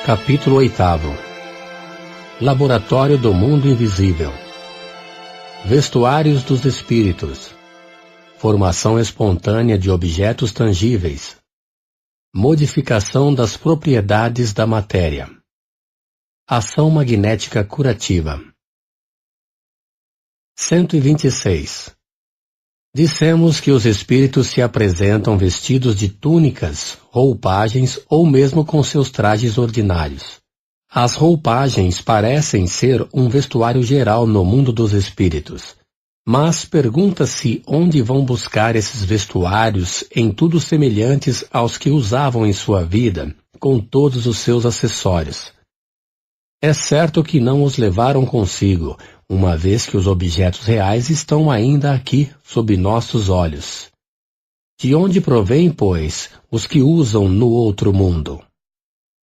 Capítulo 8. Laboratório do Mundo Invisível. Vestuários dos Espíritos. Formação espontânea de objetos tangíveis. Modificação das propriedades da matéria. Ação magnética curativa. 126. Dissemos que os espíritos se apresentam vestidos de túnicas, roupagens ou mesmo com seus trajes ordinários. As roupagens parecem ser um vestuário geral no mundo dos espíritos. Mas pergunta-se onde vão buscar esses vestuários em tudo semelhantes aos que usavam em sua vida, com todos os seus acessórios. É certo que não os levaram consigo, uma vez que os objetos reais estão ainda aqui, sob nossos olhos. De onde provém, pois, os que usam no outro mundo?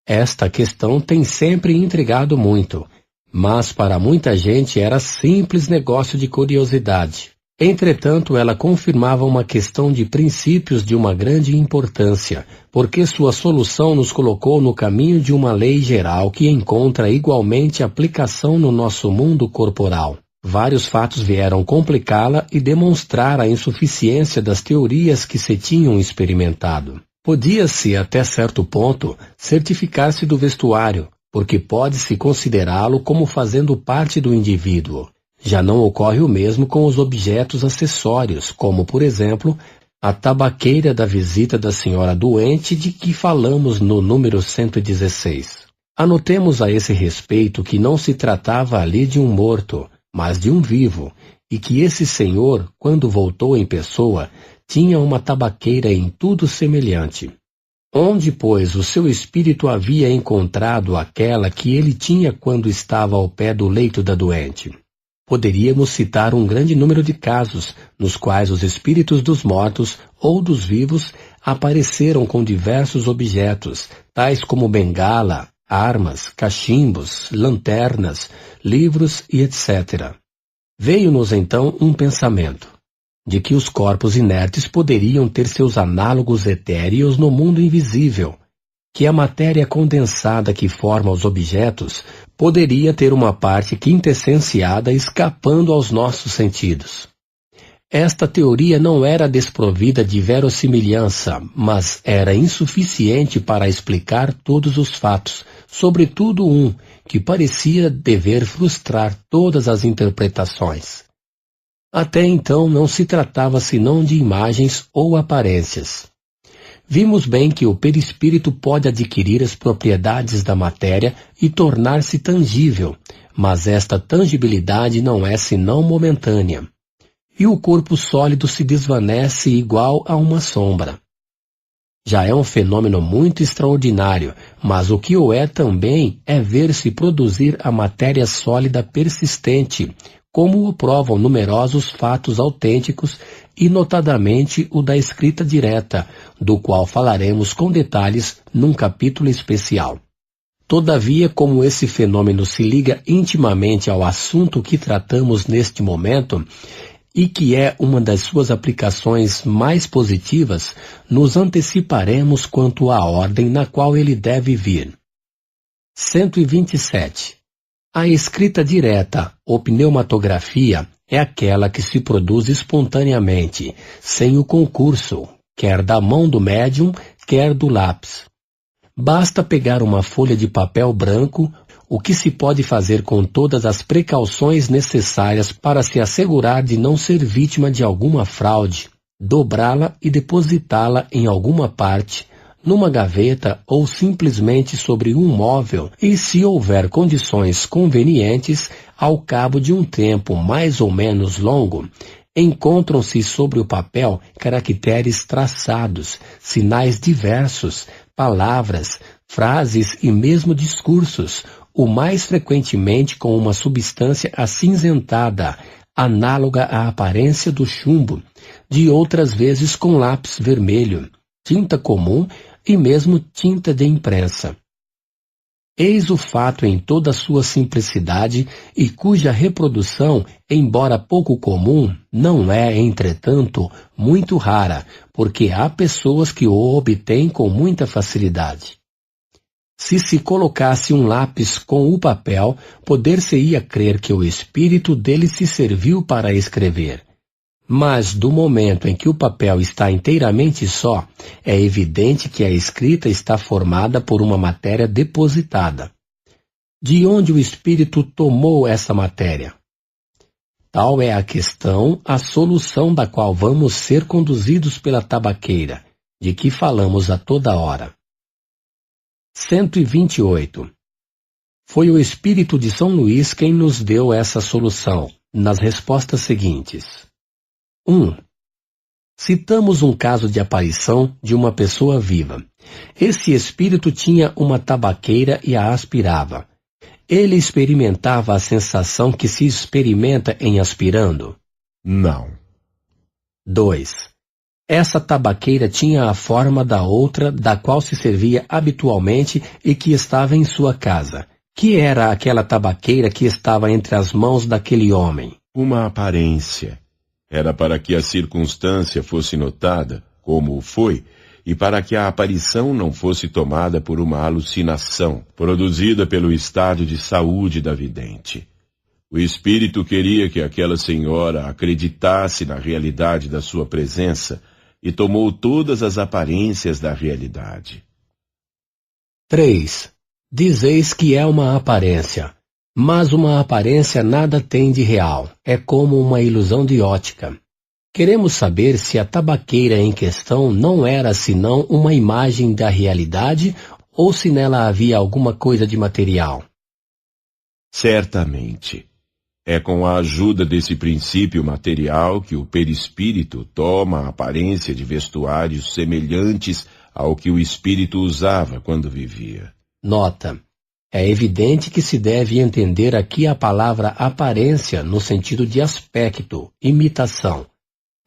Esta questão tem sempre intrigado muito, mas para muita gente era simples negócio de curiosidade. Entretanto, ela confirmava uma questão de princípios de uma grande importância, porque sua solução nos colocou no caminho de uma lei geral que encontra igualmente aplicação no nosso mundo corporal. Vários fatos vieram complicá-la e demonstrar a insuficiência das teorias que se tinham experimentado. Podia-se, até certo ponto, certificar-se do vestuário, porque pode-se considerá-lo como fazendo parte do indivíduo. Já não ocorre o mesmo com os objetos acessórios, como, por exemplo, a tabaqueira da visita da senhora doente de que falamos no número 116. Anotemos a esse respeito que não se tratava ali de um morto, mas de um vivo, e que esse senhor, quando voltou em pessoa, tinha uma tabaqueira em tudo semelhante. Onde, pois, o seu espírito havia encontrado aquela que ele tinha quando estava ao pé do leito da doente? Poderíamos citar um grande número de casos nos quais os espíritos dos mortos ou dos vivos apareceram com diversos objetos, tais como bengala, armas, cachimbos, lanternas, livros e etc. Veio-nos então um pensamento, de que os corpos inertes poderiam ter seus análogos etéreos no mundo invisível, que a matéria condensada que forma os objetos poderia ter uma parte quintessenciada escapando aos nossos sentidos. Esta teoria não era desprovida de verossimilhança, mas era insuficiente para explicar todos os fatos, sobretudo um, que parecia dever frustrar todas as interpretações. Até então não se tratava senão de imagens ou aparências. Vimos bem que o perispírito pode adquirir as propriedades da matéria e tornar-se tangível, mas esta tangibilidade não é senão momentânea. E o corpo sólido se desvanece igual a uma sombra. Já é um fenômeno muito extraordinário, mas o que o é também é ver-se produzir a matéria sólida persistente, como o provam numerosos fatos autênticos e notadamente o da escrita direta, do qual falaremos com detalhes num capítulo especial. Todavia, como esse fenômeno se liga intimamente ao assunto que tratamos neste momento, e que é uma das suas aplicações mais positivas, nos anteciparemos quanto à ordem na qual ele deve vir. 127. A escrita direta, ou pneumatografia, é aquela que se produz espontaneamente, sem o concurso, quer da mão do médium, quer do lápis. Basta pegar uma folha de papel branco, o que se pode fazer com todas as precauções necessárias para se assegurar de não ser vítima de alguma fraude, dobrá-la e depositá-la em alguma parte, numa gaveta ou simplesmente sobre um móvel e, se houver condições convenientes, ao cabo de um tempo mais ou menos longo, encontram-se sobre o papel caracteres traçados, sinais diversos, palavras, frases e mesmo discursos, o mais frequentemente com uma substância acinzentada, análoga à aparência do chumbo, de outras vezes com lápis vermelho, tinta comum e mesmo tinta de imprensa. Eis o fato em toda a sua simplicidade e cuja reprodução, embora pouco comum, não é, entretanto, muito rara, porque há pessoas que o obtêm com muita facilidade. Se colocasse um lápis com o papel, poder-se-ia crer que o espírito dele se serviu para escrever. Mas, do momento em que o papel está inteiramente só, é evidente que a escrita está formada por uma matéria depositada. De onde o espírito tomou essa matéria? Tal é a questão, a solução da qual vamos ser conduzidos pela tabaqueira, de que falamos a toda hora. 128. Foi o espírito de São Luís quem nos deu essa solução, nas respostas seguintes. 1. Citamos um caso de aparição de uma pessoa viva. Esse espírito tinha uma tabaqueira e a aspirava. Ele experimentava a sensação que se experimenta em aspirando? Não. 2. Essa tabaqueira tinha a forma da outra da qual se servia habitualmente e que estava em sua casa. Que era aquela tabaqueira que estava entre as mãos daquele homem? Uma aparência. Era para que a circunstância fosse notada, como o foi, e para que a aparição não fosse tomada por uma alucinação, produzida pelo estado de saúde da vidente. O espírito queria que aquela senhora acreditasse na realidade da sua presença e tomou todas as aparências da realidade. 3. Dizeis que é uma aparência. Mas uma aparência nada tem de real, é como uma ilusão de ótica. Queremos saber se a tabaqueira em questão não era senão uma imagem da realidade ou se nela havia alguma coisa de material. Certamente. É com a ajuda desse princípio material que o perispírito toma a aparência de vestuários semelhantes ao que o espírito usava quando vivia. Nota. É evidente que se deve entender aqui a palavra aparência no sentido de aspecto, imitação.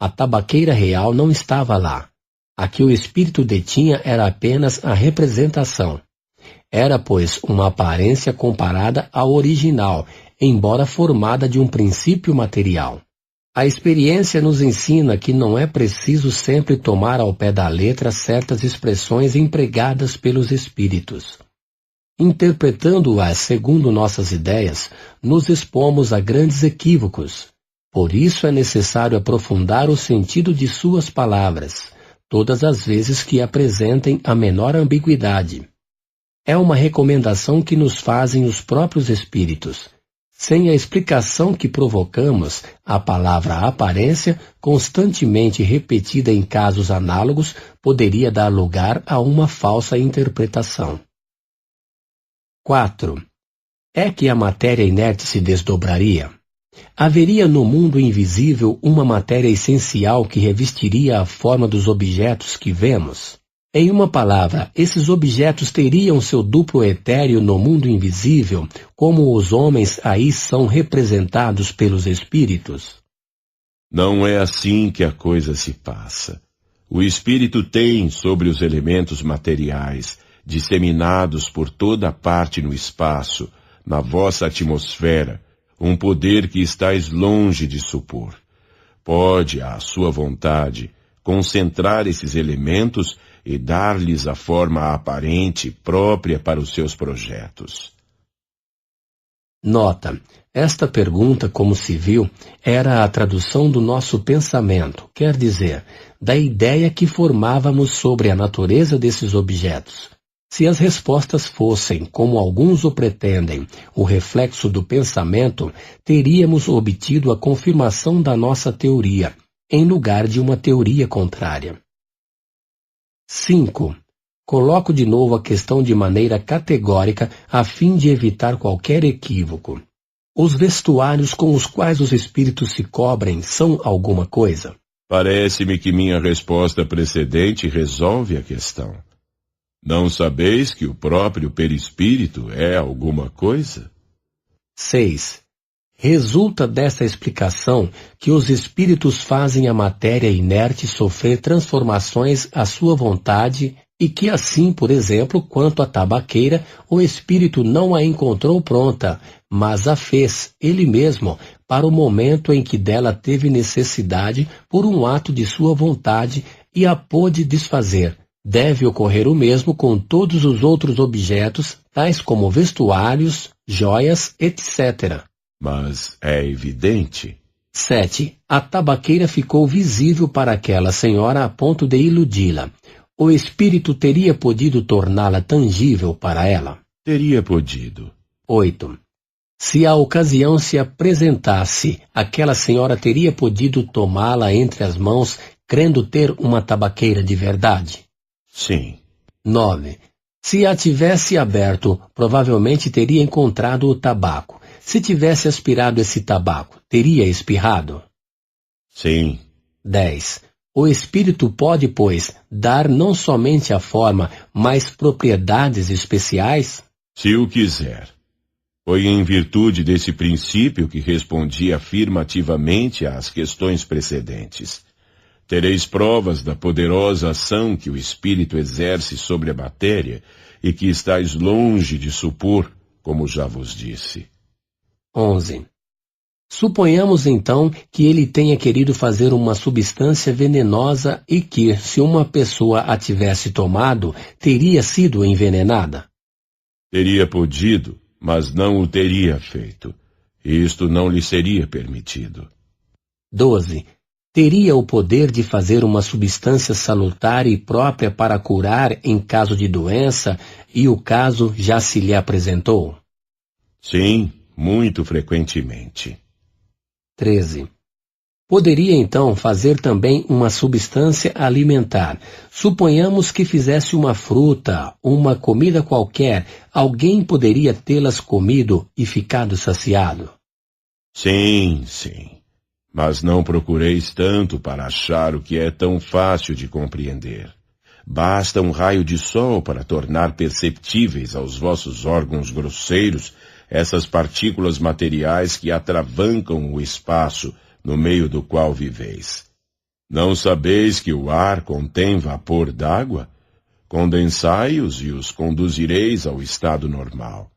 A tabaqueira real não estava lá. A que o espírito detinha era apenas a representação. Era, pois, uma aparência comparada ao original, embora formada de um princípio material. A experiência nos ensina que não é preciso sempre tomar ao pé da letra certas expressões empregadas pelos espíritos. Interpretando-as segundo nossas ideias, nos expomos a grandes equívocos. Por isso é necessário aprofundar o sentido de suas palavras, todas as vezes que apresentem a menor ambiguidade. É uma recomendação que nos fazem os próprios espíritos. Sem a explicação que provocamos, a palavra aparência, constantemente repetida em casos análogos, poderia dar lugar a uma falsa interpretação. 4. É que a matéria inerte se desdobraria? Haveria no mundo invisível uma matéria essencial que revestiria a forma dos objetos que vemos? Em uma palavra, esses objetos teriam seu duplo etéreo no mundo invisível, como os homens aí são representados pelos espíritos? Não é assim que a coisa se passa. O espírito tem sobre os elementos materiais, disseminados por toda parte no espaço, na vossa atmosfera, um poder que estáis longe de supor. Pode, à sua vontade, concentrar esses elementos e dar-lhes a forma aparente própria para os seus projetos. Nota. Esta pergunta, como se viu, era a tradução do nosso pensamento, quer dizer, da ideia que formávamos sobre a natureza desses objetos. Se as respostas fossem, como alguns o pretendem, o reflexo do pensamento, teríamos obtido a confirmação da nossa teoria, em lugar de uma teoria contrária. 5. Coloco de novo a questão de maneira categórica a fim de evitar qualquer equívoco. Os vestuários com os quais os espíritos se cobrem são alguma coisa? Parece-me que minha resposta precedente resolve a questão. Não sabeis que o próprio perispírito é alguma coisa? 6. Resulta dessa explicação que os espíritos fazem a matéria inerte sofrer transformações à sua vontade e que assim, por exemplo, quanto à tabaqueira, o espírito não a encontrou pronta, mas a fez, ele mesmo, para o momento em que dela teve necessidade por um ato de sua vontade e a pôde desfazer, Deve ocorrer o mesmo com todos os outros objetos, tais como vestuários, joias, etc. Mas é evidente. 7. A tabaqueira ficou visível para aquela senhora a ponto de iludi-la. O espírito teria podido torná-la tangível para ela? Teria podido. 8. Se a ocasião se apresentasse, aquela senhora teria podido tomá-la entre as mãos, crendo ter uma tabaqueira de verdade? Sim. 9. Se a tivesse aberto, provavelmente teria encontrado o tabaco. Se tivesse aspirado esse tabaco, teria espirrado? Sim. 10. O espírito pode, pois, dar não somente a forma, mas propriedades especiais? Se o quiser. Foi em virtude desse princípio que respondi afirmativamente às questões precedentes. Tereis provas da poderosa ação que o espírito exerce sobre a matéria e que estáis longe de supor, como já vos disse. 11. Suponhamos então que ele tenha querido fazer uma substância venenosa e que, se uma pessoa a tivesse tomado, teria sido envenenada. Teria podido, mas não o teria feito. Isto não lhe seria permitido. 12. Teria o poder de fazer uma substância salutar e própria para curar em caso de doença, e o caso já se lhe apresentou? Sim, muito frequentemente. 13. Poderia então fazer também uma substância alimentar. Suponhamos que fizesse uma fruta, uma comida qualquer, alguém poderia tê-las comido e ficado saciado? Sim, sim. Mas não procureis tanto para achar o que é tão fácil de compreender. Basta um raio de sol para tornar perceptíveis aos vossos órgãos grosseiros essas partículas materiais que atravancam o espaço no meio do qual viveis. Não sabeis que o ar contém vapor d'água? Condensai-os e os conduzireis ao estado normal.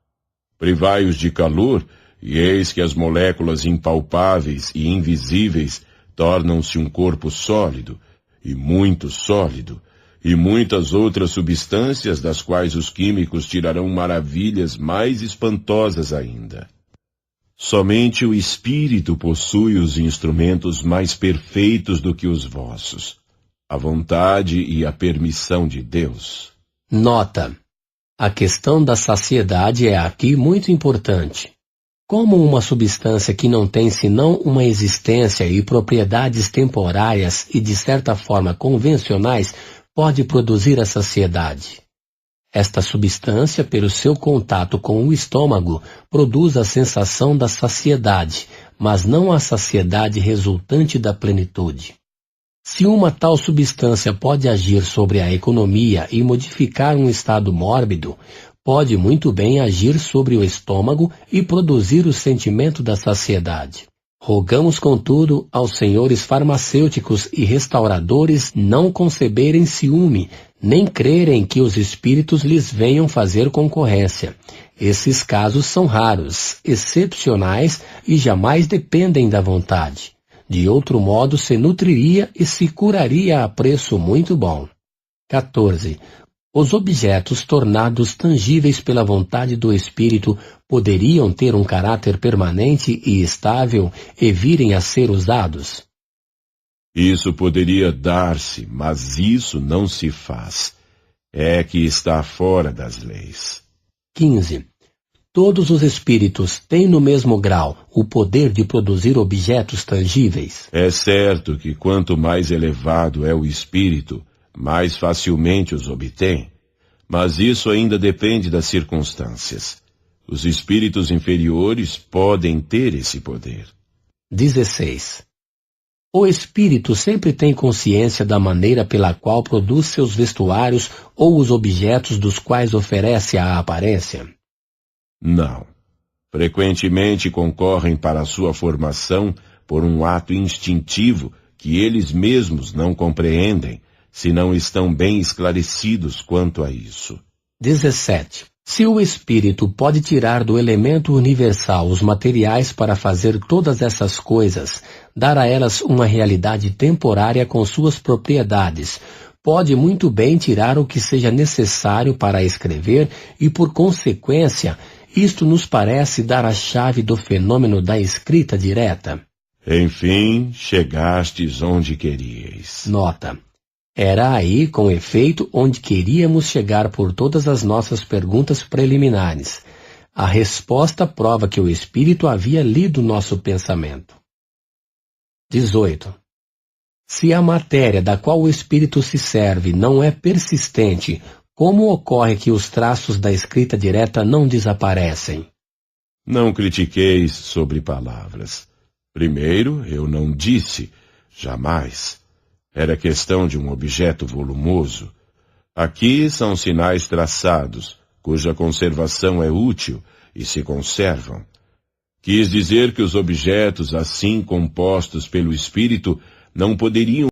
Privai-os de calor, e eis que as moléculas impalpáveis e invisíveis tornam-se um corpo sólido, e muito sólido, e muitas outras substâncias das quais os químicos tirarão maravilhas mais espantosas ainda. Somente o espírito possui os instrumentos mais perfeitos do que os vossos, a vontade e a permissão de Deus. Nota: a questão da saciedade é aqui muito importante. Como uma substância que não tem senão uma existência e propriedades temporárias e de certa forma convencionais pode produzir a saciedade? Esta substância, pelo seu contato com o estômago, produz a sensação da saciedade, mas não a saciedade resultante da plenitude. Se uma tal substância pode agir sobre a economia e modificar um estado mórbido, pode muito bem agir sobre o estômago e produzir o sentimento da saciedade. Rogamos, contudo, aos senhores farmacêuticos e restauradores não conceberem ciúme, nem crerem que os espíritos lhes venham fazer concorrência. Esses casos são raros, excepcionais e jamais dependem da vontade. De outro modo, se nutriria e se curaria a preço muito bom. 14. Os objetos tornados tangíveis pela vontade do espírito poderiam ter um caráter permanente e estável e virem a ser usados? Isso poderia dar-se, mas isso não se faz. É que está fora das leis. 15. Todos os espíritos têm no mesmo grau o poder de produzir objetos tangíveis? É certo que quanto mais elevado é o espírito, mais facilmente os obtém, mas isso ainda depende das circunstâncias. Os espíritos inferiores podem ter esse poder. 16. O espírito sempre tem consciência da maneira pela qual produz seus vestuários ou os objetos dos quais oferece a aparência? Não. Frequentemente concorrem para a sua formação por um ato instintivo que eles mesmos não compreendem, se não estão bem esclarecidos quanto a isso. 17. Se o espírito pode tirar do elemento universal os materiais para fazer todas essas coisas, dar a elas uma realidade temporária com suas propriedades, pode muito bem tirar o que seja necessário para escrever e, por consequência, isto nos parece dar a chave do fenômeno da escrita direta. Enfim, chegastes onde queríeis. Nota. Era aí, com efeito, onde queríamos chegar por todas as nossas perguntas preliminares. A resposta prova que o Espírito havia lido nosso pensamento. 18. Se a matéria da qual o Espírito se serve não é persistente, como ocorre que os traços da escrita direta não desaparecem? Não critiqueis sobre palavras. Primeiro, eu não disse, jamais. Era questão de um objeto volumoso. Aqui são sinais traçados, cuja conservação é útil e se conservam. Quis dizer que os objetos assim compostos pelo Espírito não poderiam